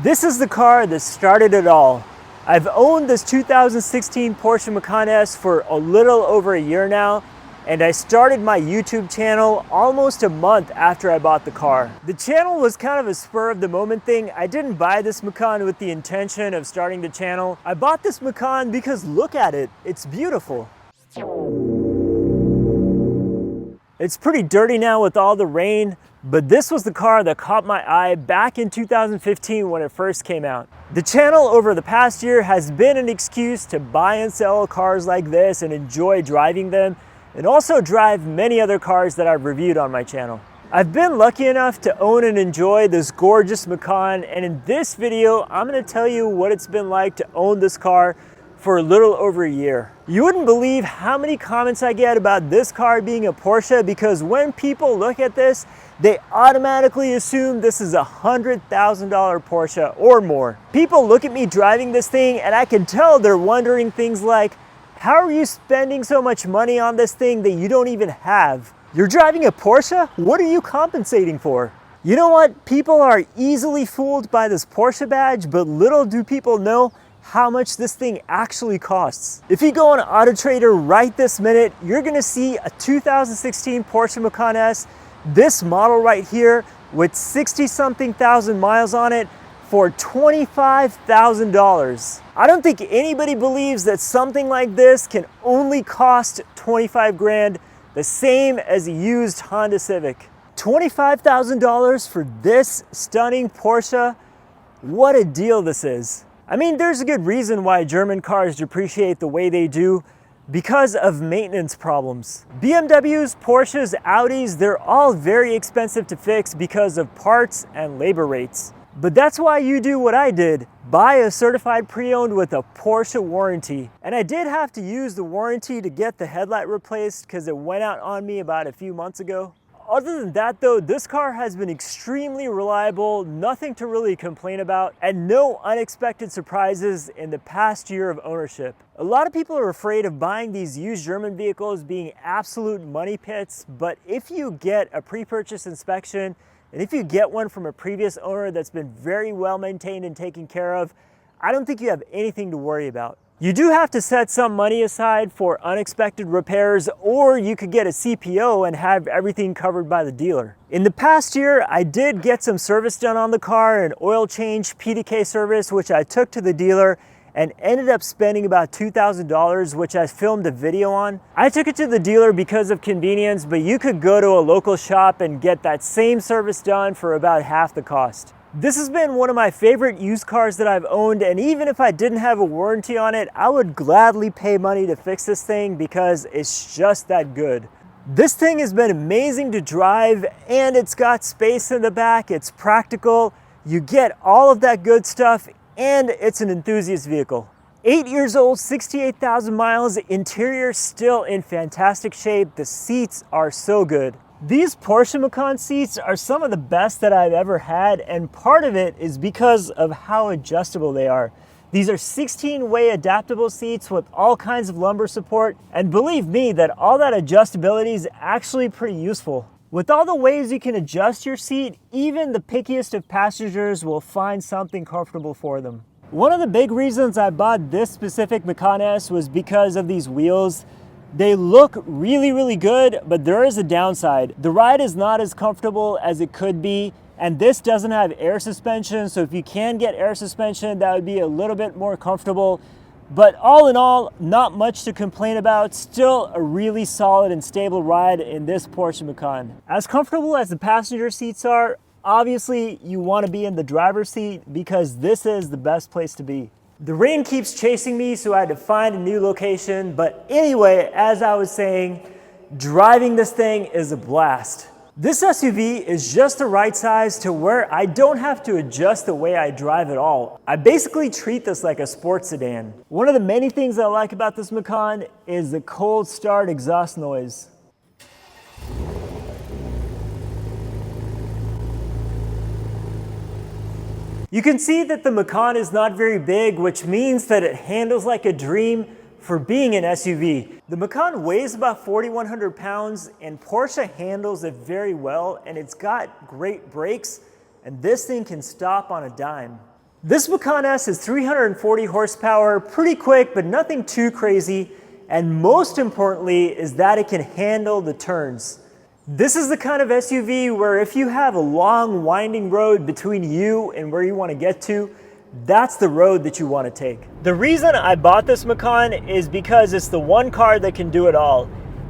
This is the car that started it all. I've owned this 2016 Porsche Macan S for a little over a year now, and I started my YouTube channel almost a month after I bought the car. The channel was kind of a spur of the moment thing. I didn't buy this Macan with the intention of starting the channel. I bought this Macan because look at it, it's beautiful. It's pretty dirty now with all the rain, but this was the car that caught my eye back in 2015 when it first came out. The channel over the past year has been an excuse to buy and sell cars like this and enjoy driving them, and also drive many other cars that I've reviewed on my channel. I've been lucky enough to own and enjoy this gorgeous Macan, and in this video, I'm gonna tell you what it's been like to own this car for a little over a year. You wouldn't believe how many comments I get about this car being a Porsche, because when people look at this, they automatically assume this is a $100,000 Porsche or more. People look at me driving this thing and I can tell they're wondering things like, how are you spending so much money on this thing that you don't even have? You're driving a Porsche? What are you compensating for? You know what? People are easily fooled by this Porsche badge, but little do people know how much this thing actually costs. If you go on Auto Trader right this minute, you're gonna see a 2016 Porsche Macan S, this model right here with 60-something thousand miles on it for $25,000. I don't think anybody believes that something like this can only cost 25 grand, the same as a used Honda Civic. $25,000 for this stunning Porsche? What a deal this is. I mean, there's a good reason why German cars depreciate the way they do, because of maintenance problems. BMWs, Porsches, Audis, they're all very expensive to fix because of parts and labor rates. But that's why you do what I did, buy a certified pre-owned with a Porsche warranty. And I did have to use the warranty to get the headlight replaced because it went out on me about a few months ago. Other than that though, this car has been extremely reliable, nothing to really complain about, and no unexpected surprises in the past year of ownership. A lot of people are afraid of buying these used German vehicles being absolute money pits, but if you get a pre-purchase inspection, and if you get one from a previous owner that's been very well maintained and taken care of, I don't think you have anything to worry about. You do have to set some money aside for unexpected repairs, or you could get a CPO and have everything covered by the dealer. In the past year, I did get some service done on the car, an oil change PDK service, which I took to the dealer and ended up spending about $2,000, which I filmed a video on. I took it to the dealer because of convenience, but you could go to a local shop and get that same service done for about half the cost. This has been one of my favorite used cars that I've owned, and even if I didn't have a warranty on it, I would gladly pay money to fix this thing because it's just that good. This thing has been amazing to drive, and it's got space in the back, it's practical, you get all of that good stuff, and it's an enthusiast vehicle. 8 years old, 68,000 miles, interior still in fantastic shape, the seats are so good. These Porsche Macan seats are some of the best that I've ever had, and part of it is because of how adjustable they are. These are 16-way adaptable seats with all kinds of lumbar support, and believe me that all that adjustability is actually pretty useful. With all the ways you can adjust your seat, even the pickiest of passengers will find something comfortable for them. One of the big reasons I bought this specific Macan S was because of these wheels. They look really, really good, but there is a downside. The ride is not as comfortable as it could be, and this doesn't have air suspension, so if you can get air suspension, that would be a little bit more comfortable. But all in all, not much to complain about. Still a really solid and stable ride in this Porsche Macan. As comfortable as the passenger seats are, obviously you want to be in the driver's seat because this is the best place to be. The rain keeps chasing me, so I had to find a new location. But anyway, as I was saying, driving this thing is a blast. This SUV is just the right size to where I don't have to adjust the way I drive at all. I basically treat this like a sports sedan. One of the many things I like about this Macan is the cold start exhaust noise. You can see that the Macan is not very big, which means that it handles like a dream for being an SUV. The Macan weighs about 4,100 pounds, and Porsche handles it very well, and it's got great brakes, and this thing can stop on a dime. This Macan S is 340 horsepower, pretty quick, but nothing too crazy. And most importantly is that it can handle the turns. This is the kind of SUV where if you have a long winding road between you and where you want to get to, that's the road that you want to take. The reason I bought this Macan is because it's the one car that can do it all.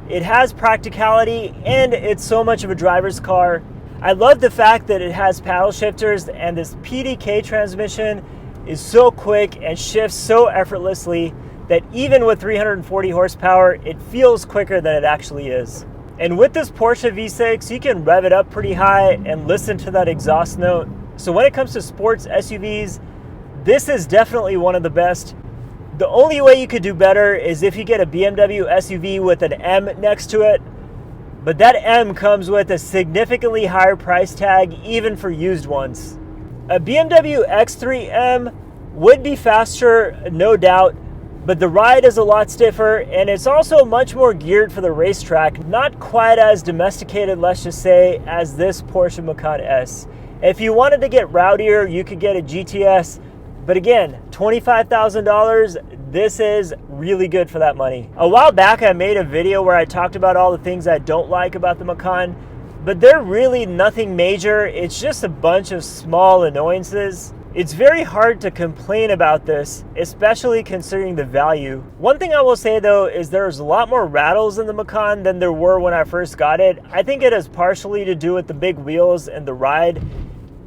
It has practicality and it's so much of a driver's car. I love the fact that it has paddle shifters, and this PDK transmission is so quick and shifts so effortlessly that even with 340 horsepower, it feels quicker than it actually is. And with this Porsche V6, you can rev it up pretty high and listen to that exhaust note. So when it comes to sports SUVs, this is definitely one of the best. The only way you could do better is if you get a BMW SUV with an M next to it. But that M comes with a significantly higher price tag, even for used ones. A BMW X3 M would be faster, no doubt, but the ride is a lot stiffer, and it's also much more geared for the racetrack, not quite as domesticated, let's just say, as this Porsche Macan S. If you wanted to get rowdier, you could get a GTS, but again, $25,000, this is really good for that money. A while back, I made a video where I talked about all the things I don't like about the Macan, but they're really nothing major. It's just a bunch of small annoyances. It's very hard to complain about this, especially considering the value. One thing I will say though is there's a lot more rattles in the Macan than there were when I first got it. I think it has partially to do with the big wheels and the ride.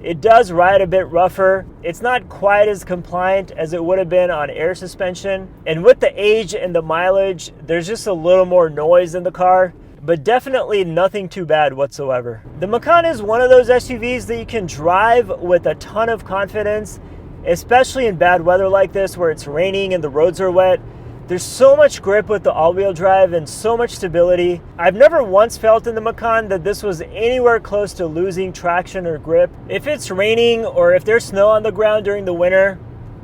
It does ride a bit rougher. It's not quite as compliant as it would have been on air suspension. And with the age and the mileage, there's just a little more noise in the car, but definitely nothing too bad whatsoever. The Macan is one of those SUVs that you can drive with a ton of confidence, especially in bad weather like this where it's raining and the roads are wet. There's so much grip with the all-wheel drive and so much stability. I've never once felt in the Macan that this was anywhere close to losing traction or grip. If it's raining or if there's snow on the ground during the winter,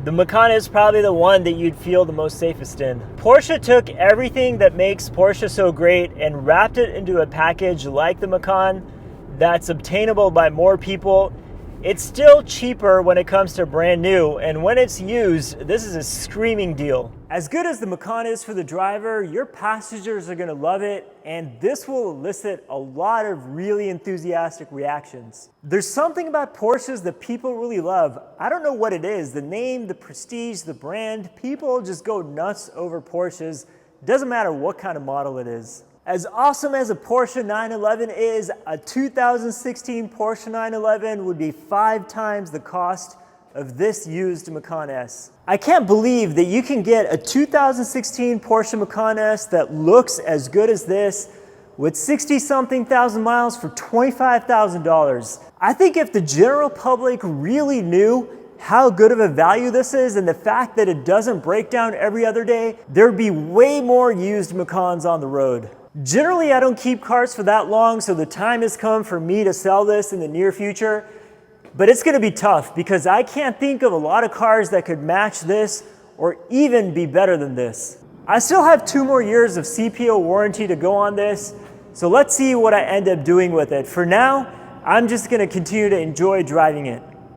the Macan is probably the one that you'd feel the most safest in. Porsche took everything that makes Porsche so great and wrapped it into a package like the Macan that's obtainable by more people. It's still cheaper when it comes to brand new, and when it's used, this is a screaming deal. As good as the Macan is for the driver, your passengers are gonna love it, and this will elicit a lot of really enthusiastic reactions. There's something about Porsches that people really love. I don't know what it is, the name, the prestige, the brand, people just go nuts over Porsches. Doesn't matter what kind of model it is. As awesome as a Porsche 911 is, a 2016 Porsche 911 would be 5 times the cost of this used Macan S. I can't believe that you can get a 2016 Porsche Macan S that looks as good as this with 60-something thousand miles for $25,000. I think if the general public really knew how good of a value this is and the fact that it doesn't break down every other day, there'd be way more used Macans on the road. Generally, I don't keep cars for that long, so the time has come for me to sell this in the near future. But it's gonna be tough because I can't think of a lot of cars that could match this or even be better than this. I still have 2 more years of CPO warranty to go on this, so let's see what I end up doing with it. For now, I'm just gonna continue to enjoy driving it.